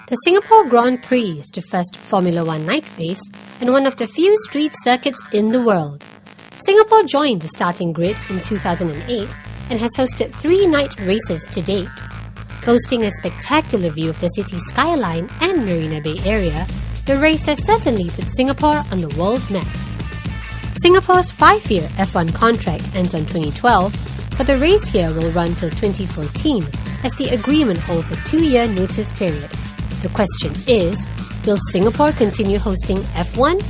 The Singapore Grand Prix is the first Formula One night race and one of the few street circuits in the world. Singapore joined the starting grid in 2008 and has hosted 3 night races to date. Boasting a spectacular view of the city's skyline and Marina Bay area, the race has certainly put Singapore on the world map. Singapore's 5-year F1 contract ends on 2012, but the race here will run till 2014 as the agreement holds a 2-year notice period. The question is, will Singapore continue hosting F1?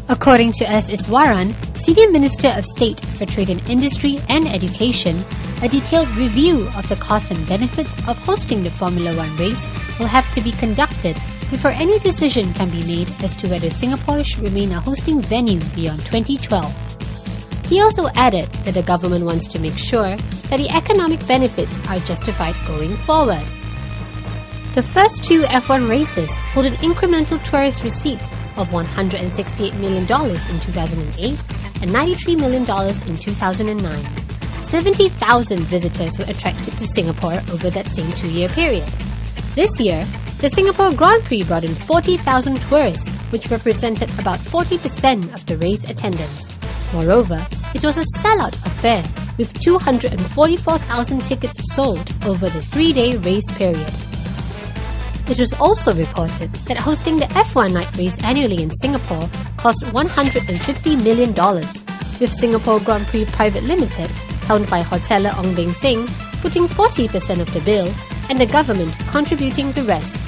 According to S. Iswaran, Senior Minister of State for Trade and Industry and Education, a detailed review of the costs and benefits of hosting the Formula One race will have to be conducted before any decision can be made as to whether Singapore should remain a hosting venue beyond 2012. He also added that the government wants to make sure that the economic benefits are justified going forward. The first 2 F1 races hold an incremental tourist receipt of $168 million in 2008 and $93 million in 2009. 70,000 visitors were attracted to Singapore over that same 2-year period. This year, the Singapore Grand Prix brought in 40,000 tourists, which represented about 40% of the race attendance. Moreover, it was a sellout affair, with 244,000 tickets sold over the 3-day race period. It was also reported that hosting the F1 night race annually in Singapore costs $150 million, with Singapore Grand Prix Private Limited, held by hoteler Ong Beng Sing, putting 40% of the bill and the government contributing the rest.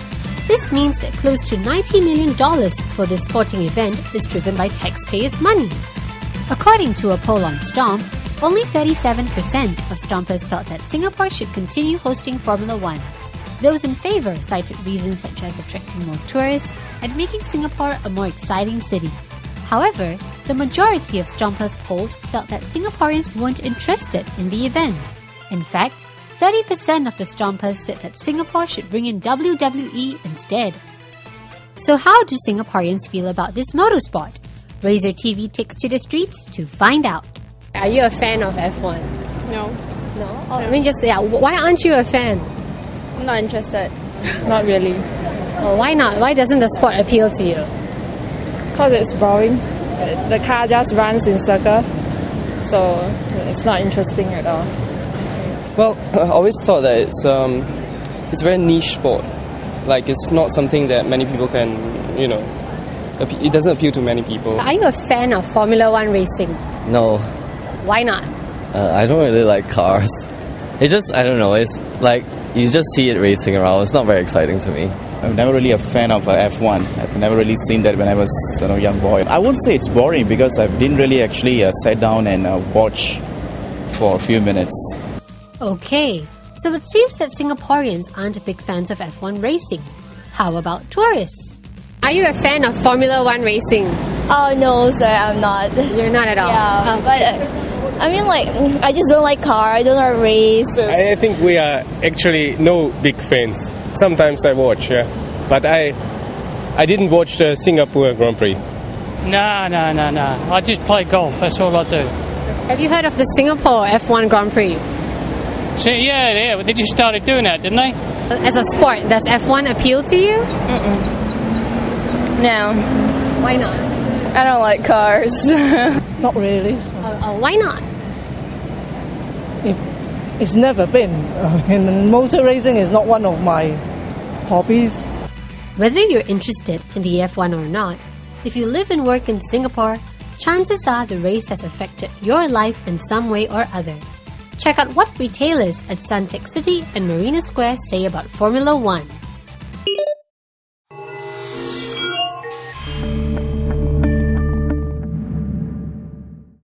This means that close to $90 million for this sporting event is driven by taxpayers' money. According to a poll on Stomp, only 37% of Stompers felt that Singapore should continue hosting Formula One. Those in favour cited reasons such as attracting more tourists and making Singapore a more exciting city. However, the majority of Stompers polled felt that Singaporeans weren't interested in the event. In fact, 30% of the Stompers said that Singapore should bring in WWE instead. So how do Singaporeans feel about this motorsport? RazorTV takes to the streets to find out. Are you a fan of F1? No. No? I mean, why aren't you a fan? I'm not interested. Not really. Oh, why not? Why doesn't the sport appeal to you? Because it's boring. The car just runs in circles, so it's not interesting at all. Well, I always thought that it's a very niche sport. Like, it's not something that many people can, it doesn't appeal to many people. Are you a fan of Formula One racing? No. Why not? I don't really like cars. It's just, I don't know, it's like you just see it racing around. It's not very exciting to me. I'm never really a fan of F1. I've never really seen that when I was a young boy. I won't say it's boring because I didn't really actually sit down and watch for a few minutes. Okay, so it seems that Singaporeans aren't big fans of F1 racing. How about tourists? Are you a fan of Formula One racing? Oh no, sir, I'm not. You're not at all? Yeah, but I mean, I just don't like cars. I don't like race. I think we are actually no big fans. Sometimes I watch, but I didn't watch the Singapore Grand Prix. No. I just play golf. That's all I do. Have you heard of the Singapore F1 Grand Prix? So, yeah. They just started doing that, didn't they? As a sport, does F1 appeal to you? No. Why not? I don't like cars. Not really. Why not? It's never been. And motor racing is not one of my hobbies. Whether you're interested in the F1 or not, if you live and work in Singapore, chances are the race has affected your life in some way or other. Check out what retailers at Suntec City and Marina Square say about Formula One.